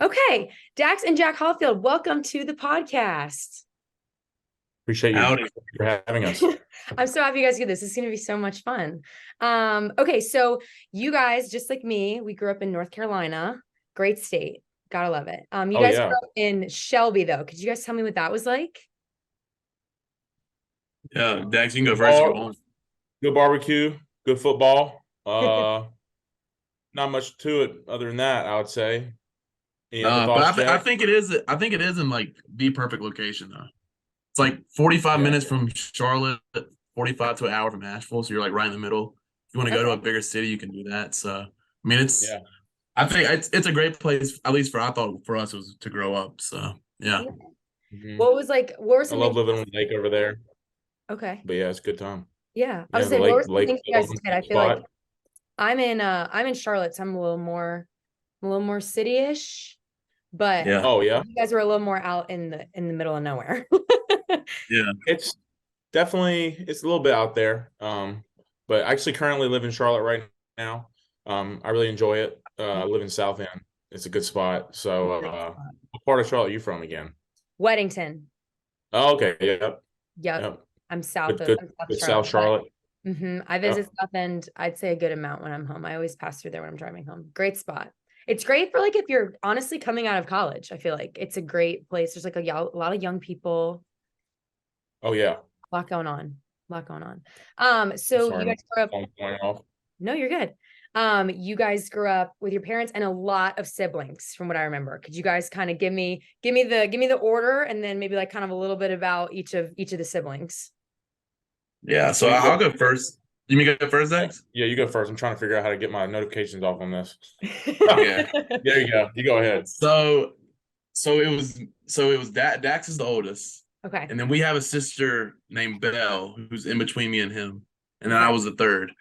Okay, Dax and Jack Hollifield, welcome to the podcast. Appreciate you Howdy. for having us. I'm so happy you guys do this. This is going to be so much fun. Okay, so you guys, just like me, we grew up in North Carolina. Great state. Gotta love it. You Oh guys yeah. grew up in Shelby, though. Could you guys tell me what that was like? Yeah, Dax, you can go Good first. You go ball, home. good barbecue, good football. Not much to it other than that, I would say. Any other But thoughts, I Jack? think it is. I think it is in like the perfect location though. It's like 45 Yeah. minutes from Charlotte, 45 to an hour from Asheville. So you're like right in the middle. If you want to go to a Okay. bigger city, you can do that. So I mean, it's. Yeah. I think it's a great place. At least I thought for us it was to grow up. So yeah. Yeah. hmm What were I some love things? living on the lake over there. Okay. But yeah, it's a good time. Yeah. I was Yeah, the saying, what were lake, some things you guys did? I feel like spot. I'm in Charlotte, so I'm a little more city-ish, but Yeah. Oh yeah. you guys were a little more out in the middle of nowhere. Yeah. It's it's a little bit out there. But I actually currently live in Charlotte right now. I really enjoy it. I live in South End. It's a good spot. So Nice. what part of Charlotte are you from again? Weddington. Oh, okay. Yep. Yep. Yep. I'm south Good, of good, I'm South good South Charlotte, but Charlotte. I visit Yep. South End, I'd say a good amount when I'm home. I always pass through there when I'm driving home. Great spot. It's great for like if you're honestly coming out of college. I feel like it's a great place. There's like a lot of young people, Oh yeah. a lot going on. A lot going on. I'm So you sorry, guys grew up, I'm going off. no, you're good. You guys grew up with your parents and a lot of siblings, from what I remember. Could you guys kind of give me the order and then maybe like kind of a little bit about each of the siblings? Yeah. So So you I'll go. go first. You mean go first, Dax? Yeah, you go first. I'm trying to figure out how to get my notifications off on this. Okay. There you go. You go ahead. So so it was Dax is the oldest. Okay. And then we have a sister named Belle who's in between me and him. And then Okay. I was the third.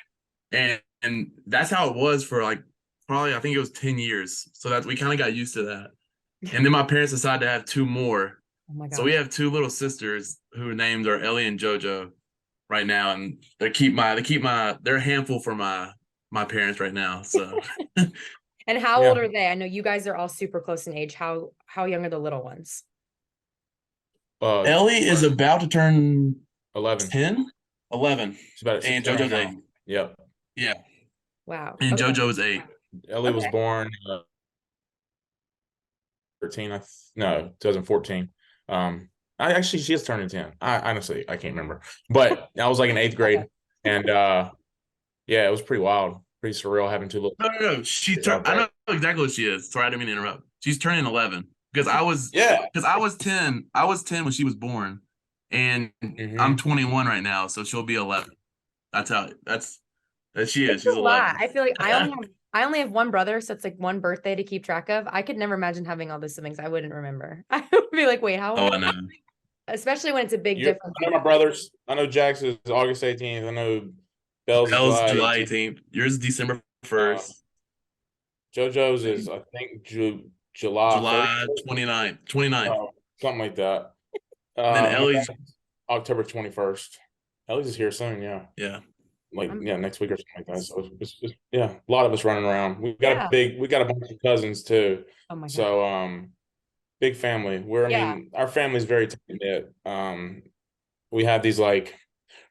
And that's how it was for like probably I think it was 10 years. So that we kind of got used to that. And then my parents decided to have two more. Oh my So we gosh. have two little sisters who named are Ellie and JoJo right now. And they're a handful for my parents right now. So And how old Yeah. are they? I know you guys are all super close in age. How young are the little ones? Ellie is about to turn 11. 10, 11, She's about at and 16 right JoJo's now. 8. Yep. Yeah. Wow. And Okay. JoJo is 8. Ellie was Okay. born 13. No, 2014. She is turning 10. I honestly I can't remember, but I was like in eighth Okay. grade, and yeah, it was pretty wild, pretty surreal having two little No. She kids turned. out I there. know exactly what she is. Sorry, I didn't mean to interrupt. She's turning 11 because I was Yeah. because I was 10. I was 10 when she was born, and I'm hmm 21 right now, so she'll be 11. That's how. That she is. It's She's a lot. 11. I feel like I only have one brother, so it's like one birthday to keep track of. I could never imagine having all those siblings. I wouldn't remember. I would be like, wait, how Oh, old I are you? know. Especially when it's a big You difference. I know my brothers. I know Jax is August 18th. I know Bell's is Belle's July July 18th. 18th. Yours is December Uh, 1st. JoJo's is I think July July 31st. 29th. 29th. Something like that. And then My Ellie's. dad's October 21st. Ellie's is here soon, yeah. Yeah. Like I'm, yeah, next week or something like that. So yeah, a lot of us running around. yeah. We got a bunch of cousins too. Oh my God. So big family. I Yeah. mean, our family's very tight knit. We have these like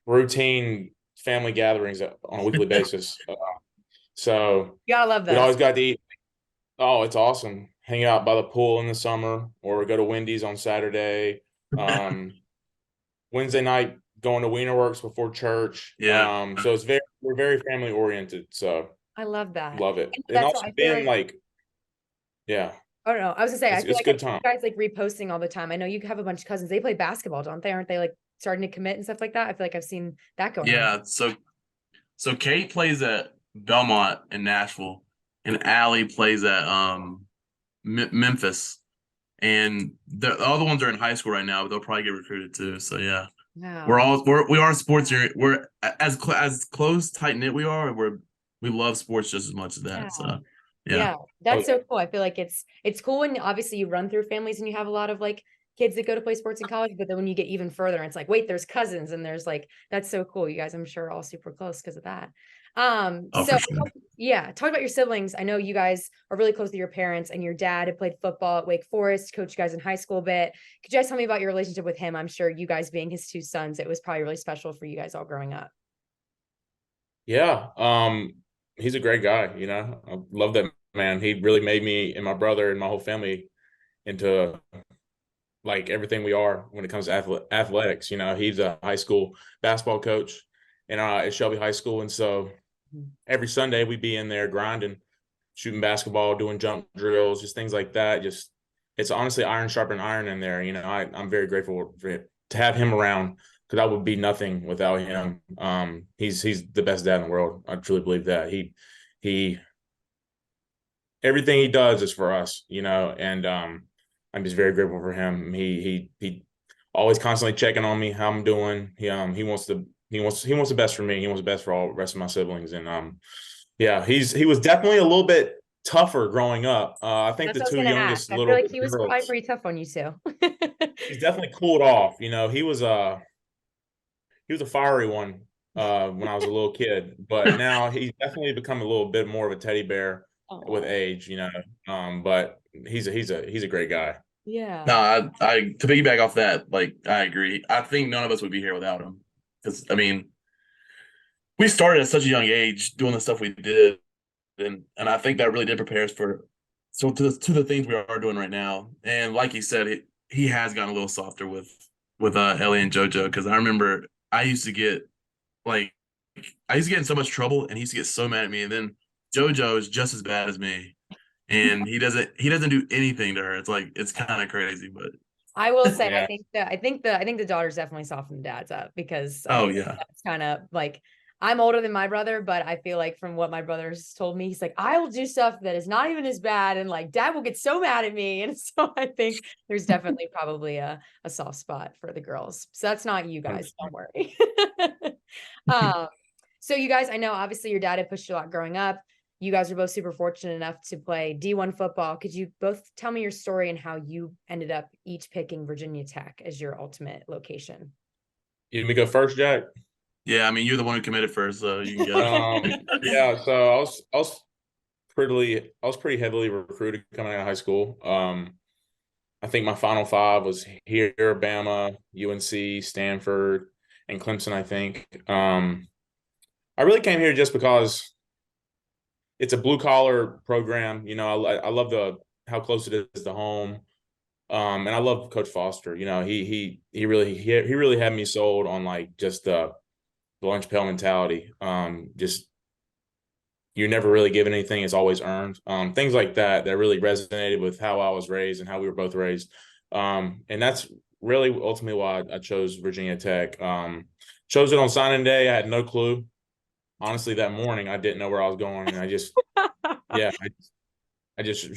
routine family gatherings on a weekly basis. So You gotta love we'd those. always got to eat. Oh, it's awesome. Hang out by the pool in the summer or go to Wendy's on Saturday. Um, Wednesday night going to Wienerworks before church. Yeah. So we're very family oriented. So I love that. love it. And And that's why also I feel being like like, yeah, I don't know. I was gonna say I feel it's like I good see you time. guys like reposting all the time. I know you have a bunch of cousins. They play basketball, don't they? Aren't they like starting to commit and stuff like that? I feel like I've seen that going on. Yeah. So Kate plays at Belmont in Nashville, and Allie plays at Memphis. And the other ones are in high school right now, but they'll probably get recruited too. So yeah, Wow. we are sports here. We're as close tight knit we are. We love sports just as much as Yeah. that. So yeah, Yeah. That's so cool. I feel like it's cool when obviously you run through families and you have a lot of like kids that go to play sports in college, but then when you get even further, it's like, wait, there's cousins and there's like that's so cool. You guys, I'm sure, are all super close because of that. Oh, So for sure. yeah, talk about your siblings. I know you guys are really close with your parents, and your dad had played football at Wake Forest, coached you guys in high school a bit. Could you guys tell me about your relationship with him? I'm sure you guys being his two sons, it was probably really special for you guys all growing up. Yeah. He's a great guy, I love that man. He really made me and my brother and my whole family into like everything we are when it comes to athletics. He's a high school basketball coach at Shelby High School. And so every Sunday we'd be in there grinding, shooting basketball, doing jump drills, just things like that. Just it's honestly iron sharpened iron in there. I'm very grateful to have him around because I would be nothing without him. He's the best dad in the world. I truly believe that. He everything he does is for us, and I'm just very grateful for him. He always constantly checking on me, how I'm doing. He wants the best for me. He wants the best for all the rest of my siblings. And yeah, he was definitely a little bit tougher growing up. I think That's the what I was two gonna ask. youngest I feel little like he was probably girls, pretty tough on you too. he's definitely cooled off. He was a fiery one when I was a little kid, but now he's definitely become a little bit more of a teddy bear with Oh, age. But he's a great guy. yeah. No, I to piggyback off that, like I agree. I think none of us would be here without him. Because I mean, we started at such a young age doing the stuff we did, and I think that really did prepare us for to the things we are doing right now. And like you said, he has gotten a little softer with Ellie and JoJo because I remember like I used to get in so much trouble and he used to get so mad at me, and then JoJo is just as bad as me, and he doesn't do anything to her. It's like it's kind of crazy, but I will say, Yeah. I think the daughters definitely soften the dads up because I oh think yeah. that's kind of like I'm older than my brother, but I feel like from what my brother's told me, he's like, I will do stuff that is not even as bad, and like dad will get so mad at me. And so I think there's definitely probably a soft spot for the girls. So that's not you guys, don't worry. um, so you guys, I know obviously your dad had pushed you a lot growing up. You guys are both super fortunate enough to play D1 football. Could you both tell me your story and how you ended up each picking Virginia Tech as your ultimate location? You want me to go first, Jack? Yeah, I mean, you're the one who committed first, so you can go. Yeah, so I was pretty heavily recruited coming out of high school. I think my final five was here, Bama, UNC, Stanford, and Clemson, I think. I really came here just because it's a blue collar program. I love how close it is to home. And I love Coach Foster. He really had me sold on like just the lunch pail mentality. Just you're never really given anything; it's always earned. Things like that really resonated with how I was raised and how we were both raised. And that's really ultimately why I chose Virginia Tech. Chose it on signing day. I had no clue. Honestly, that morning I didn't know where I was going, and yeah, I just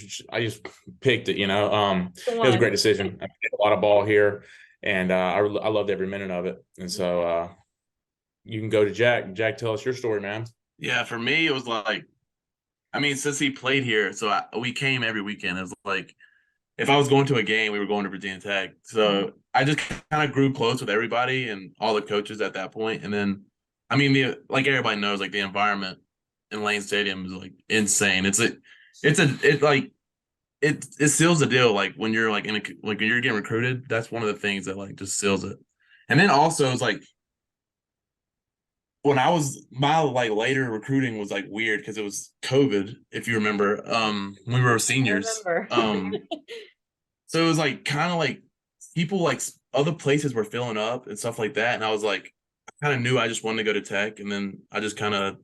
picked it. The It was a one. great decision. I played a lot of ball here, and I loved every minute of it. And so you can go to Jack. Jack, tell us your story, man. Yeah, for me, it was like, I mean, since he played here, so we came every weekend. It was like, if I was going to a game, we were going to Virginia Tech. So I just kind of grew close with everybody and all the coaches at that point. And then, I mean, like everybody knows, like the environment in Lane Stadium is like insane. It seals the deal. Like when you're like like when you're getting recruited, that's one of the things that like just seals it. And then also it's like when I was my like later recruiting was like weird because it was COVID, if you remember, when we were I seniors. remember. So it was like kind of like people like other places were filling up and stuff like that. And I was like, I kind of knew I just wanted to go to Tech. And then I just kind of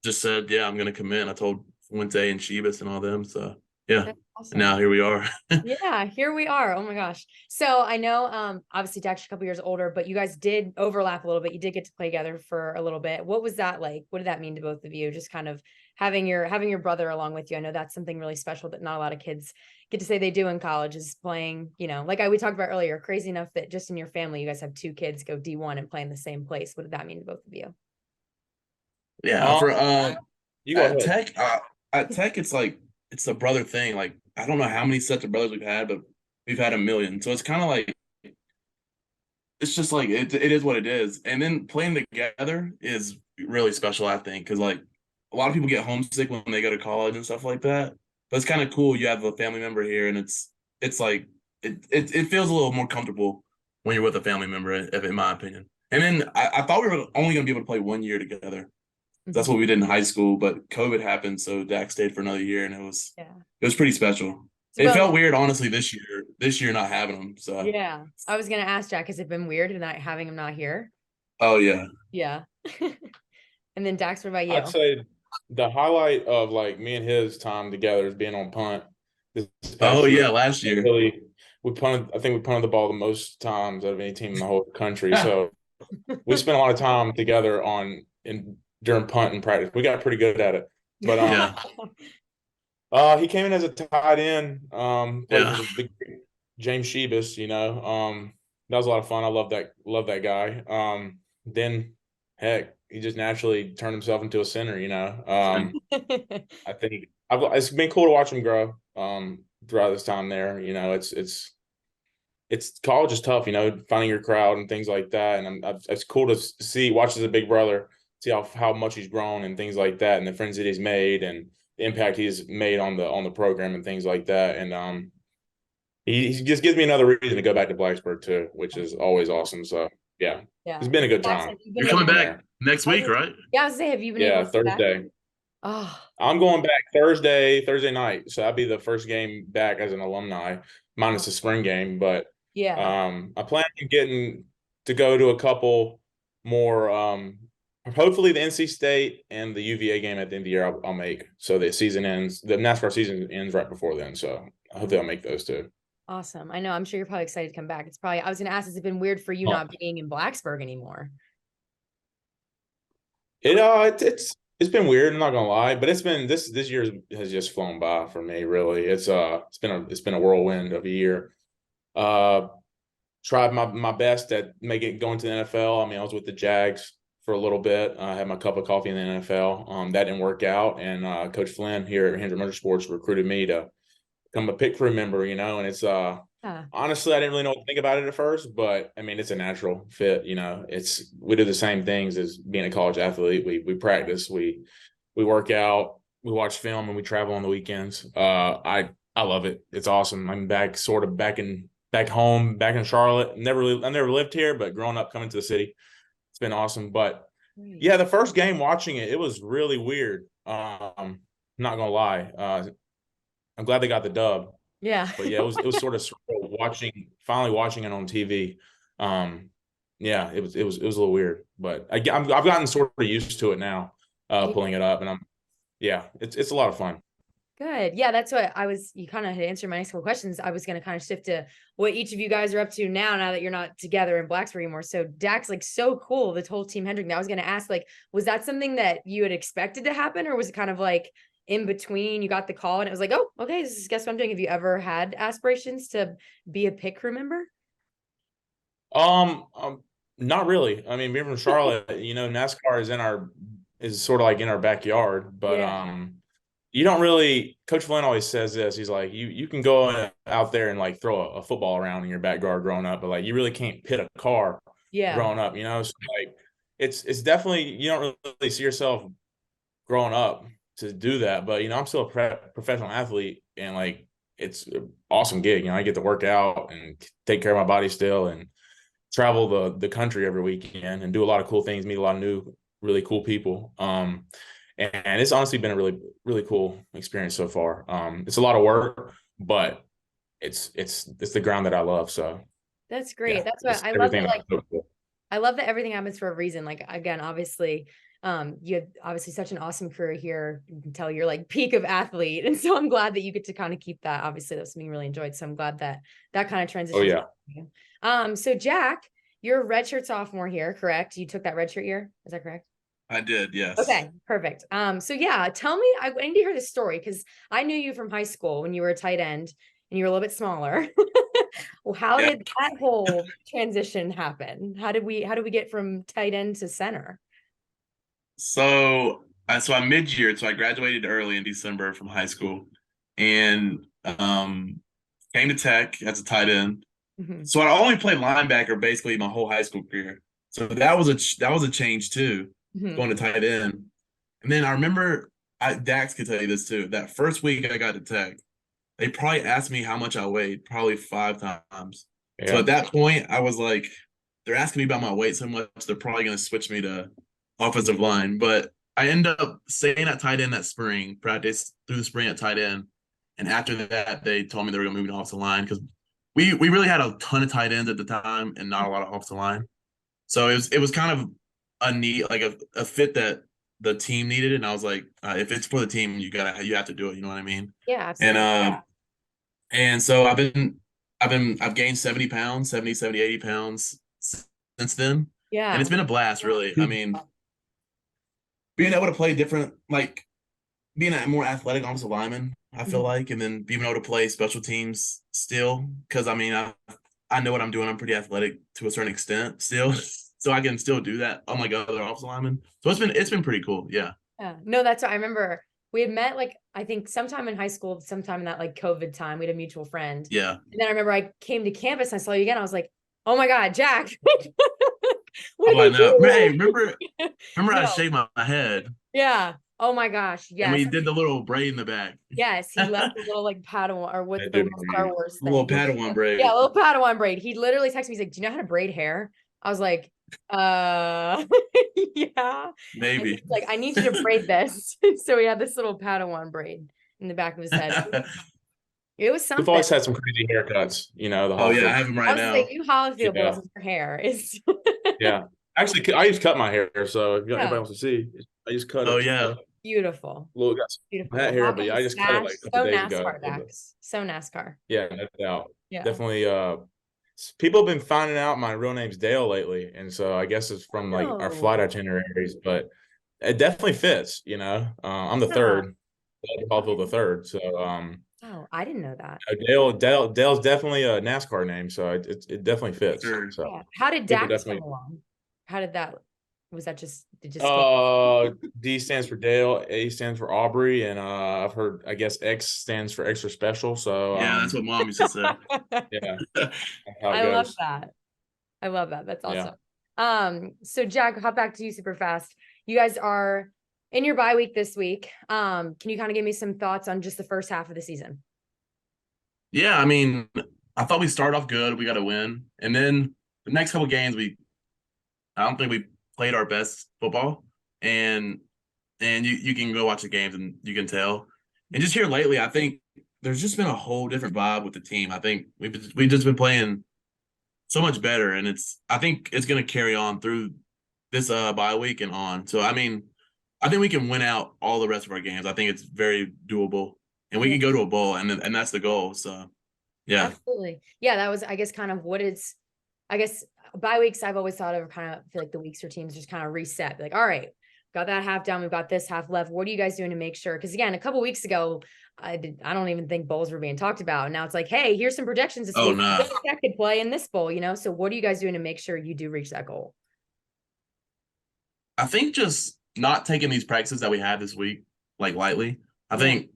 just said, yeah, I'm going to commit. And I told Fuente and Shebus and all them. So yeah. That's And awesome. now here we are. Yeah, here we are. Oh my gosh. So I know obviously Dax a couple years older, but you guys did overlap a little bit. You did get to play together for a little bit. What was that like? What did that mean to both of you? Just kind of having your brother along with you. I know that's something really special that not a lot of kids get to say they do in college is playing, like we talked about earlier, crazy enough that just in your family you guys have two kids go D1 and play in the same place. What did that mean to both of you? Yeah. Um, For you go at ahead. Tech, it's like it's a brother thing. Like I don't know how many sets of brothers we've had, but we've had a million. So it's kind of like it's just like it is what it is. And then playing together is really special, I think, because like a lot of people get homesick when they go to college and stuff like that. But it's kind of cool. You have a family member here, and it's like it feels a little more comfortable when you're with a family member, in my opinion. And then I thought we were only going to be able to play 1 year together. That's what we did in high school, but COVID happened, so Dax stayed for another year, and it was pretty special. It Well, felt weird, honestly, this year not having him. So yeah, I was gonna ask Jack, has it been weird not having him not here? oh yeah. Yeah. And then Dax, what about you? I'd say the highlight of like me and his time together is being on punt this past Oh year. yeah, last year. Really, I think we punted the ball the most times out of any team in the whole country. So we spent a lot of time together during punt and practice. We got pretty good at it. But Yeah. he came in as a tight end. Played Yeah. for the big James Shebus, you know. That was a lot of fun. I love that guy. Then heck, he just naturally turned himself into a center, you know. I think it's been cool to watch him grow throughout this time there. You know, it's college is tough, you know, finding your crowd and things like that. And it's cool to watch as a big brother, see how much he's grown and things like that, and the friends that he's made and the impact he's made on the program and things like that. And he just gives me another reason to go back to Blacksburg too, which is always awesome. So yeah, it's been a good Dax, time. You're coming back next week, right? Yeah, I was gonna say, have you been able to come back? Thursday. Oh, I'm going back Thursday night. So that'll be the first game back as an alumni, minus the spring game. But yeah. I plan on getting to go to a couple more. Hopefully the NC State and the UVA game at the end of the year I'll make. So the NASCAR season ends right before then. So hopefully I'll make those too. Awesome. I know. I'm sure you're probably excited to come back. I was gonna ask, has it been weird for you not being in Blacksburg anymore? It's been weird, I'm not gonna lie, but it's been this year has just flown by for me, really. It's been a whirlwind of a year. Tried my best at going to the NFL. I mean, I was with the Jags for a little bit. I had my cup of coffee in the NFL. That didn't work out, and Coach Flynn here at Hendrick Motorsports recruited me to become a pit crew member, you know, and it's honestly I didn't really know what to think about it at first, but I mean it's a natural fit, you know. We do the same things as being a college athlete. We practice, we work out, we watch film, and we travel on the weekends. I love it. It's awesome. I'm back home, back in Charlotte. I never lived here, but growing up coming to the city, it's been awesome. But yeah, the first game watching it was really weird. I'm not gonna lie. I'm glad they got the dub. Yeah. But yeah, it was sort of finally watching it on TV. Yeah, it was a little weird, but I've gotten sort of used to it now, pulling it up, and it's a lot of fun. Good. Yeah, that's what you kind of had answered my next couple questions. I was going to kind of shift to what each of you guys are up to now that you're not together in Blacksburg anymore. So Dax, like, so cool, the whole team Hendrick. Now I was going to ask, like, was that something that you had expected to happen, or was it kind of like in between you got the call and it was like, oh, okay, guess what I'm doing? Have you ever had aspirations to be a pit crew member? Not really. I mean, being from Charlotte, you know, NASCAR is sort of like in our backyard, but you don't really. Coach Flynn always says this. He's like, you can go out there and like throw a football around in your backyard growing up, but like you really can't pit a car growing up, you know. So like it's definitely, you don't really see yourself growing up to do that, but you know, I'm still a professional athlete, and like it's an awesome gig. You know, I get to work out and take care of my body still, and travel the country every weekend and do a lot of cool things, meet a lot of new, really cool people. And it's honestly been a really, really cool experience so far. It's a lot of work, but it's the ground that I love. So that's great. Yeah, that's what I love. I love that everything happens for a reason. Like, again, obviously, you had obviously such an awesome career here. You can tell you're like peak of athlete. And so I'm glad that you get to kind of keep that. Obviously, that's something you really enjoyed. So I'm glad that kind of transition. Oh, yeah. So Jack, you're a redshirt sophomore here, correct? You took that redshirt year. Is that correct? I did, yes. Okay, perfect. So yeah, tell me, I need to hear this story because I knew you from high school when you were a tight end and you were a little bit smaller. Well, how did that whole transition happen? How did we get from tight end to center? So I'm mid-year, so I graduated early in December from high school, and came to Tech as a tight end. Mhm. So I only played linebacker basically my whole high school career. So that was a change too, Mhm. going to tight end. And then I remember Dax could tell you this too. That first week I got to Tech, they probably asked me how much I weighed, probably 5 times. So Yeah. at that point, I was like, they're asking me about my weight so much, they're probably going to switch me to offensive line. But I end up staying at tight end that spring, practice through the spring at tight end. And after that, they told me they were going to move me to offensive line because we really had a ton of tight ends at the time and not a lot of offensive line. So it was kind of a need, like a fit that the team needed. And I was like, if it's for the team, you have to do it. You know what I mean? Yeah, And absolutely. and so I've gained 70 pounds, 70, 70, 80 pounds since then. And Yeah. it's been a blast, really. I mean, being able to play different, like being a more athletic offensive lineman, I feel Mhm. like, and then being able to play special teams still, because I mean, I know what I'm doing. I'm pretty athletic to a certain extent still, so I can still do that. I'm like other offensive linemen, so it's been pretty cool. Yeah, Yeah. No, that's what I remember. We had met like I think sometime in high school, sometime in that like COVID time. We had a mutual friend. yeah. And then I remember I came to campus and I saw you again. I was like, oh my God, Jack. What Oh, did I they know. Hey, do? remember I No. shaved my head Yeah. Oh my gosh. and Yes. we did the little braid in the back. Yes. He left a little like Padawan or what's That the did little Star agree. Wars A little thing? Padawan Yeah, braid. a little Padawan braid. He literally texted me. He's like, "Do you know how to braid hair?" I was like, yeah." And he's Maybe. like, "I need you to braid this." So he had this little Padawan braid in the back of his head. It was We've something. always had some crazy haircuts, the Oh yeah, I Hollifields. have him I right was just like, now. you Hollifield Yeah. boys, your hair is Yeah. Actually, I just cut my hair, so if anybody yeah, wants to see, I just cut Oh it. yeah. beautiful, Little got some hat beautiful. hair, but Rocking yeah, the I just cut it stash, like a couple so days ago. NASCAR, But Dax, so NASCAR. yeah, no doubt. Yeah. Definitely. People have been finding out my real name's Dale lately, and so I guess it's from like our flight Oh, itineraries, but it definitely fits. I'm the yeah. third, Hollifield the third. So Oh, I didn't know that. Dale's definitely a NASCAR name, so it definitely fits. Sure. So Yeah. How did people Dax come definitely. along? How did that? Was that just it just came? D stands for Dale, A stands for Aubrey, and I've heard I guess X stands for extra special. So Yeah, that's what mom used to say. yeah, that's how it I love goes. that. I love that. That's Yeah. awesome. So Jack, hop back to you super fast. You guys are in your bye week this week. Can you kind of give me some thoughts on just the first half of the season? Yeah, I mean, I thought we started off good. We got a win, and then the next couple games, I don't think we played our best football, and you can go watch the games and you can tell. And just here lately, I think there's just been a whole different vibe with the team. I think we've just been playing so much better, and I think it's going to carry on through this bye week and on. So I mean, I think we can win out all the rest of our games. I think it's very doable, and we Yeah, can go to a bowl, and that's the goal. So yeah. absolutely. Yeah, that was, I guess, kind of what it's, I guess, bye weeks I've always thought of kind of feel like the weeks where teams just kind of reset. Like, all right, got that half down, we've got this half left. What are you guys doing to make sure? Because again, a couple weeks ago, I don't even think bowls were being talked about. Now it's like, hey, here's some projections this Oh week. no. That could play in this bowl, So what are you guys doing to make sure you do reach that goal? I think just not taking these practices that we had this week like lightly. I Yeah. think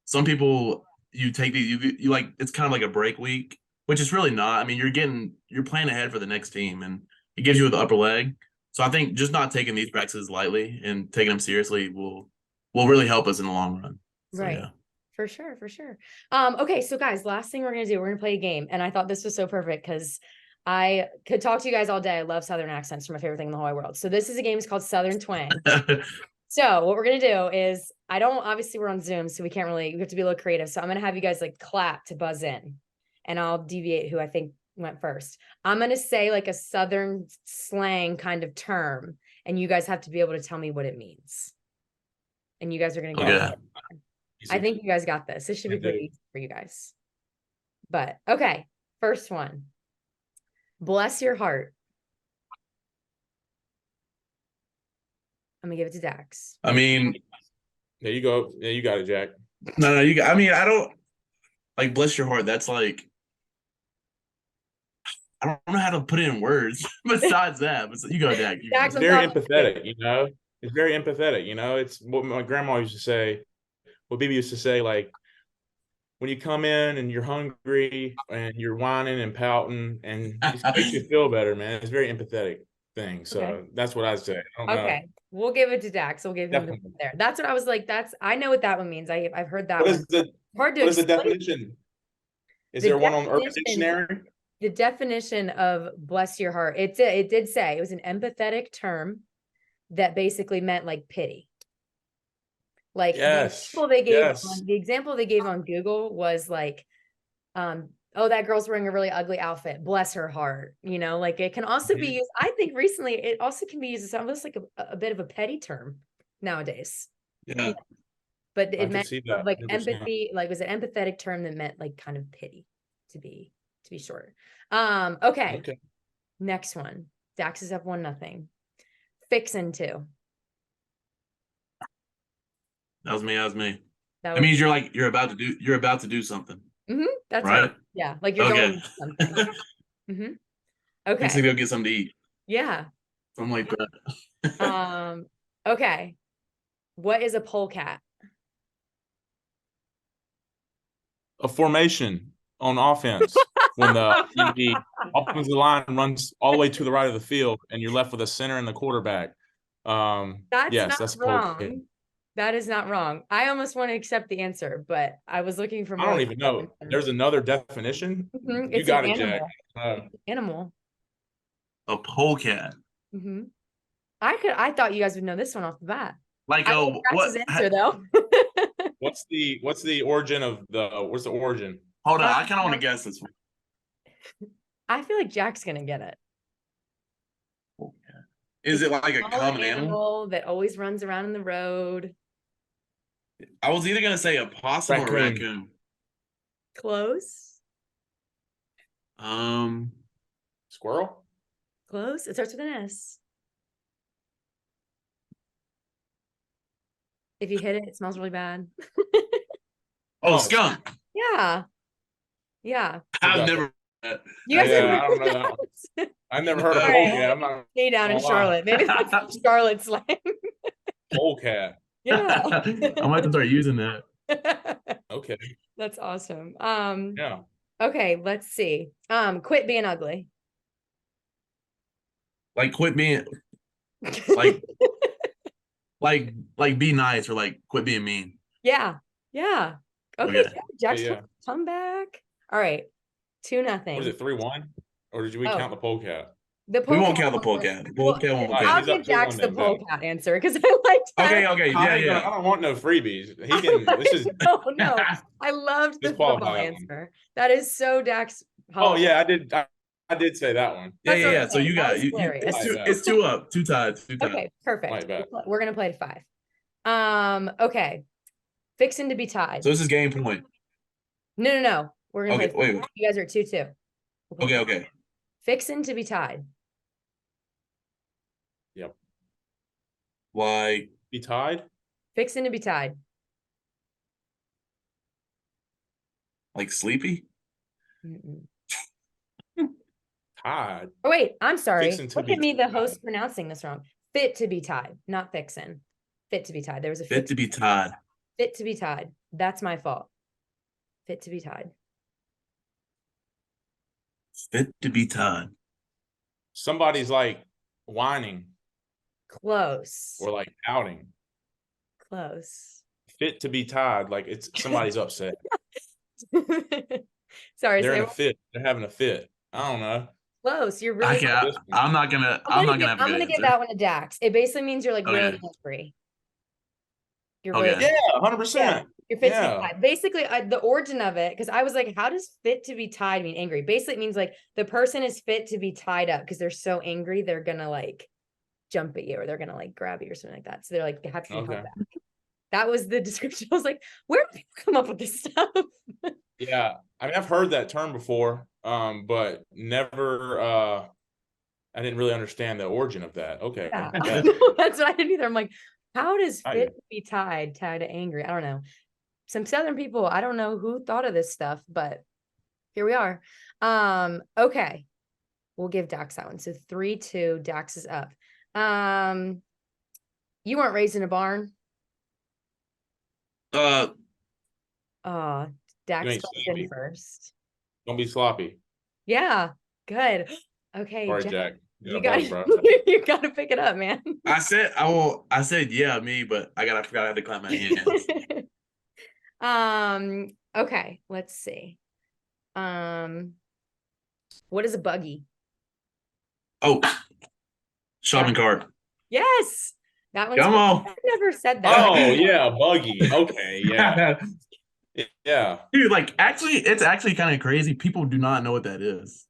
some people you take these you like it's kind of like a break week, which is really not. I mean, you're playing ahead for the next team, and it gives you the upper leg. So I think just not taking these practices lightly and taking them seriously will really help us in the long run. So Right. yeah. For sure, for sure. Okay, so guys, last thing we're gonna do, we're gonna play a game. And I thought this was so perfect because I could talk to you guys all day. I love Southern accents. They're my favorite thing in the whole wide world. So this is a game, it's called Southern Twang. So what we're gonna do is obviously we're on Zoom, so we have to be a little creative. So I'm gonna have you guys like clap to buzz in, and I'll deviate who I think went first. I'm gonna say like a Southern slang kind of term, and you guys have to be able to tell me what it means. And you guys are gonna go. Okay. I think you guys got this. This should be pretty easy for you guys. But okay, first one. Bless your heart. I'm gonna give it to Dax. I mean, There you go. Yeah, you got it, Jack. no, I mean, I don't like bless your heart. That's like I don't know how to put it in words besides that. But you go, Dak. Dax, It's I'm very talking to you. empathetic. It's very empathetic. It's what my grandma used to say. What Bibi used to say, like when you come in and you're hungry and you're whining and pouting, and it makes you feel better, man. It's a very empathetic thing. So Okay. that's what I say. I don't know. Okay. We'll give it to Dax. We'll give him the Definitely. there. That's what I was like. I know what that one means. I've heard that What one. is the Hard to what is the explain. definition? Is The there one on Urban definition- Dictionary? The definition of bless your heart, it did say it was an empathetic term that basically meant like pity. Like Yes. the example they gave on Google was like, oh, that girl's wearing a really ugly outfit. Bless her heart. You know, like it can also be used. I think recently it also can be used as almost like a bit of a petty term nowadays. Yeah. But it I can meant see that, like 100%. empathy, like it was an empathetic term that meant like kind of pity to be short. Okay. Okay. Next one. Dax is up 1-0. Fixin' 2. That was me. That That means you're about to do something. that's right? right. Yeah. Like you're going to do something. Okay. Basically, go get something to eat. Yeah. Something like that. Okay. What is a polecat? A formation on offense when the offensive line runs all the way to the right of the field and you're left with a center and the quarterback. That's a wrong. That is not wrong. I almost want to accept the answer, but I was looking for more. I don't even know. There's another definition. You got it, Jack. Animal. A polecat. I thought you guys would know this one off the bat. Like what answer though? What's the origin of what's the origin? Hold on, I kind of want to guess this one. I feel like Jack's gonna get it. Okay. Is it like a common animal that always runs around in the road? I was either gonna say a possum or raccoon. Close. Squirrel. Close. It starts with an S. If you hit it, it smells really bad. Skunk. Yeah. Yeah. I've never. You guys I don't know that. I've never heard of a polecat. I'm not stay down in Charlotte. Maybe that's Charlotte slang. Polecat. Yeah. I might have to start using that. Okay. That's awesome. Yeah. Okay, let's see. Quit being ugly. Like quit being like be nice or like quit being mean. Yeah. Okay. Jack's come back. All right. 2-0. Was it 3-1? Or did we count the polecat? We won't count the polecat. The polecat won't count. I'll give Jax the polecat answer because I liked that. Okay. Yeah. I don't want no freebies. He can. This is no. I loved the football answer. That is so Dax. Oh yeah, I did. I did say that one. Yeah. So you got it's 2 up, 2 tied. Okay, perfect. We're gonna play to 5. Okay. Fixing to be tied. So this is game point. No. We're gonna play. Wait. You guys are 2-2. Okay. Fixing to be tied. Yep. Why be tied? Fixing to be tied. Like sleepy? Tied. Oh wait, I'm sorry. Look at me, the host, tied. pronouncing this wrong. Fit to be tied, not fixin'. Fit to be tied. There was a fit to be tied. Fit to be tied. That's my fault. Fit to be tied. Fit to be tied. Somebody's like whining. Close. Or like outing. Close. Fit to be tied. Like it's somebody's upset. Sorry. They're in a fit. They're having a fit. I don't know. Close. You're really. I'm not gonna. I'm gonna give that one to Dax. It basically means you're like really angry. You're really. Yeah, 100%. You're fit to be tied. Basically, the origin of it, because I was like, how does fit to be tied mean angry? Basically, it means like the person is fit to be tied up because they're so angry they're gonna like jump at you or they're gonna like grab you or something like that. So they're like, have to be held back. That was the description. I was like, where do people come up with this stuff? Yeah, I mean, I've heard that term before, but never. I didn't really understand the origin of that. Okay, yeah. That's what I didn't either. I'm like, how does fit be tied to angry? I don't know. Some Southern people, I don't know who thought of this stuff, but here we are. Okay, we'll give Dax that one. So 3-2, Dax is up. You weren't raised in a barn. You Dax ain't jumped in sloppy. first. Don't be sloppy. Yeah, good. Okay, All right, Jack, Jack. you Go got ahead, bro. you got to pick it up, man. I said yeah, me, but I forgot I had to clap my hands. Okay, let's see. What is a buggy? Oh, shopping cart. Yes, that one's Come good. on. I've never said that. Oh yeah, buggy. Okay, yeah, yeah. Dude, like it's actually kind of crazy. People do not know what that is.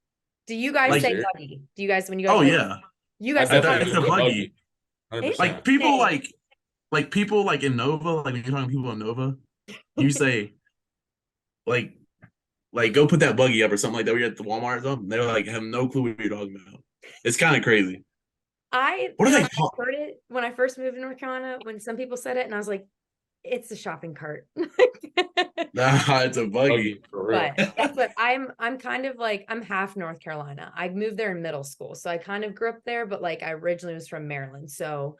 Do you guys Like- say buggy? Do you guys when you guys Oh say yeah. you I guys say definitely It's a use buggy. 100%. Like people Interesting. like people like in Nova, like when you're talking to people in Nova, you say like go put that buggy up or something like that. We're at the Walmart or something. They're like have no clue what you're talking about. It's kind of crazy. What are they called? heard it when I first moved to North Carolina when some people said it and I was like, it's a shopping cart. Nah, it's a buggy. For real. But that's what I'm kind of like, I'm half North Carolina. I moved there in middle school. So I kind of grew up there, but like I originally was from Maryland. So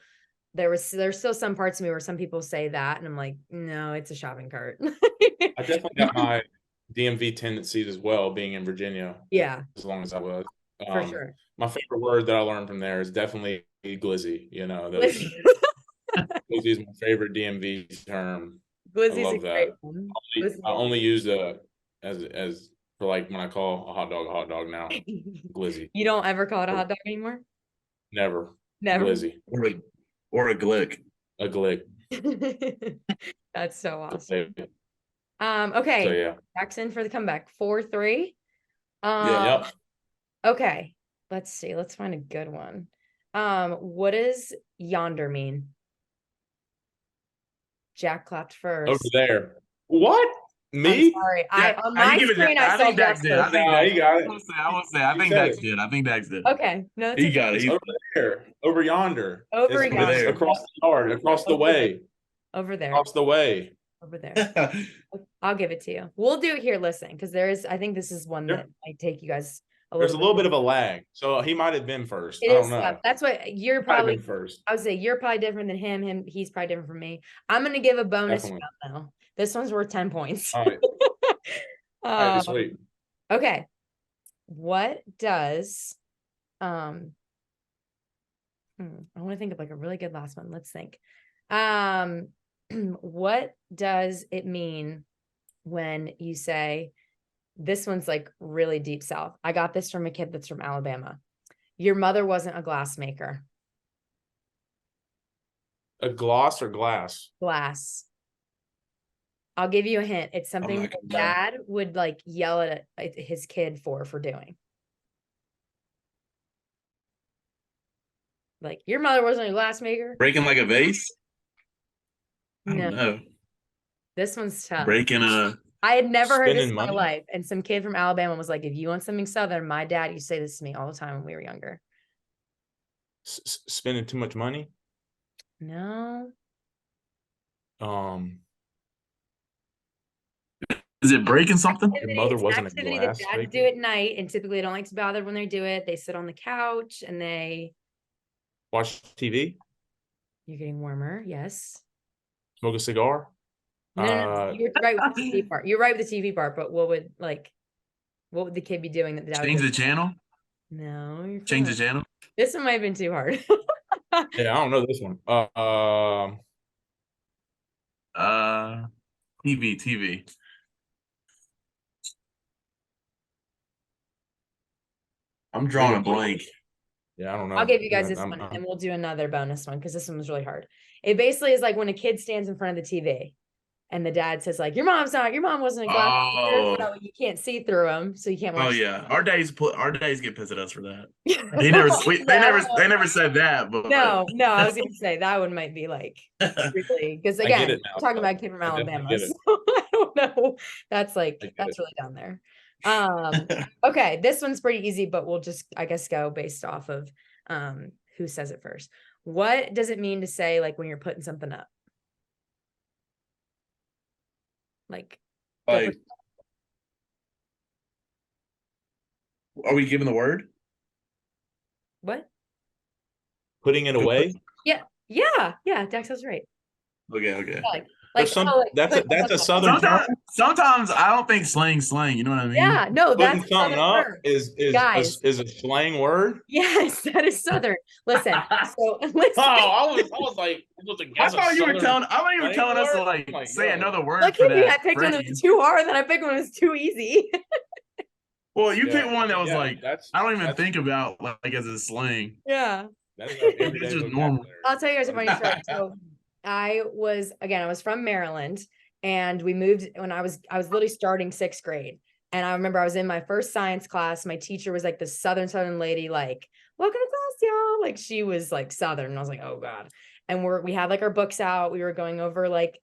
there's still some parts of me where some people say that and I'm like, no, it's a shopping cart. I definitely got my DMV tendencies as well, being in Virginia. Yeah, as long as I was. for sure. My favorite word that I learned from there is definitely glizzy. You know, glizzy is my favorite DMV term. Glizzy's I a love great that. one. I only use the as for like when I call a hot dog now. Glizzy. You don't ever call it a hot dog anymore? Never. Never. Glizzy. Or a glick. A glick. That's so awesome. So Okay. yeah. Jackson for the comeback. 4-3. Yep. Okay. Let's see. Let's find a good one. What does yonder mean? Jack clapped first. Over there. What? Me? I'm sorry. Yeah, On my screen I saw Jack did. I think Dax- Dax got it. I will say. I think said Dax it. did. I think Dax did. Okay. No, it's He okay. got it. It's over there. Over yonder. Over It's yonder. across the yard. Across the Over way. Over there. Across the way. Over there. I'll give it to you. We'll do it here. Listen, because I think this is one that might take you guys There's a little bit of a lag, so he might have been first. It I is don't know. tough. That's what you're Might have probably been first. I would say you're probably different than him. He's probably different from me. I'm gonna give a bonus Definitely. round though. This one's worth 10 points. All right. All right, sweet. Okay. What does I want to think of like a really good last one. Let's think. What does it mean when you say this one's like really deep south? I got this from a kid that's from Alabama. Your mother wasn't a glass maker. A gloss or glass? Glass. I'll give you a hint. It's something not that gonna know. dad would like yell at his kid for doing. Like, your mother wasn't a glass maker? Breaking like a vase? I don't No. know. This one's tough. Breaking a I had never heard this Spending in my money? life. And some kid from Alabama was like, if you want something Southern, my dad used to say this to me all the time when we were younger. Spending too much money? No. is it breaking something? Your mother It's an wasn't a activity glass that dads maker? do at night, and typically they don't like to bother when they do it. They sit on the couch and Watch TV? you're getting warmer. Yes. Smoke a cigar? No. You're right with the TV part. You're right with the TV part, but what would the kid be doing that the dad Change would the channel? No, you're Change the close. channel? This one might have been too hard. Yeah, I don't know this one. TV. I'm drawing a blank. Yeah, I don't know. I'll give you guys Yeah, this one and we'll do another bonus one because this one was really hard. It basically is like when a kid stands in front of the TV and the dad says like, your mom wasn't a glass maker, so you can't see through them, so you can't watch. Oh yeah, our days get pissed at us for that. They never said that, but No, I was gonna say that one might be like really because again, we're talking about a kid from Alabama, so I don't know. That's really down there. Okay, this one's pretty easy, but we'll just I guess go based off of who says it first. What does it mean to say like when you're putting something up? Like are we giving the word? What? Putting it away? Yeah. Dax was right. Okay. Like, There's some oh, like, that's a southern term. Sometimes I don't think slang. You know what I mean? yeah, no, Putting that's a something southern up term. is Guys, a slang word. yes, that is southern. Listen, so Oh, listen. I was like, I thought you were telling us to word? like Like, say yo. another word Look for at me. I that picked one that was phrase. too hard, then I picked one that was too easy. Well, you Yeah, picked one that was like I don't even that's think about like as a slang. Yeah. that is our everyday It's just vocabulary. normal. I'll tell you guys a funny story. So I was from Maryland, and we moved when I was literally starting 6th grade. And I remember I was in my first science class. My teacher was like the southern lady, like, welcome to class, y'all. Like, she was like southern. And I was like, oh God. And we had like our books out. We were going over like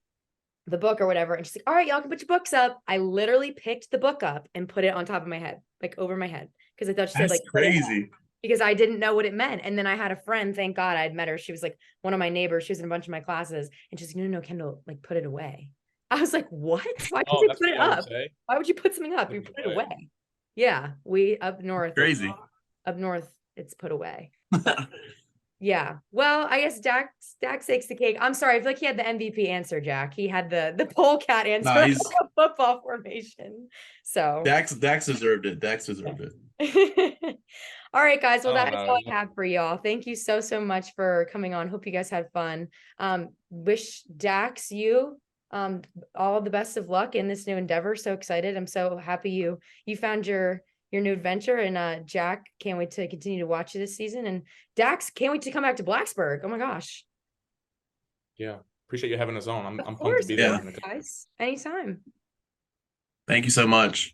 the book or whatever. And she's like, all right, y'all can put your books up. I literally picked the book up and put it on top of my head, like over my head. Because I thought she said That's like put it up, crazy. because I didn't know what it meant. And then I had a friend, thank God I'd met her. She was like one of my neighbors. She was in a bunch of my classes. And she's like, no, Kendal, like put it away. I was like, what? Why would Oh, you that's put what it y'all would up? say. Why would you put something up? You Put put it it away. away. Yeah, we up north. Crazy. Up north, it's put away. Yeah. Well, I guess Dax takes the cake. I'm sorry. I feel like he had the MVP answer, Jack. He had the polecat answer Nah, of football formation. So Dax deserved it. Dax deserved it. all right, guys. Well, I that don't is know. all I have for y'all. Thank you so much for coming on. Hope you guys had fun. Wish Dax you all the best of luck in this new endeavor. So excited. I'm so happy you found your new adventure. And Jack, can't wait to continue to watch you this season. And Dax, can't wait to come back to Blacksburg. Oh my gosh. Yeah. Appreciate you having us on. I'm Of pumped course, to be there. Yeah. guys. Anytime. Thank you so much.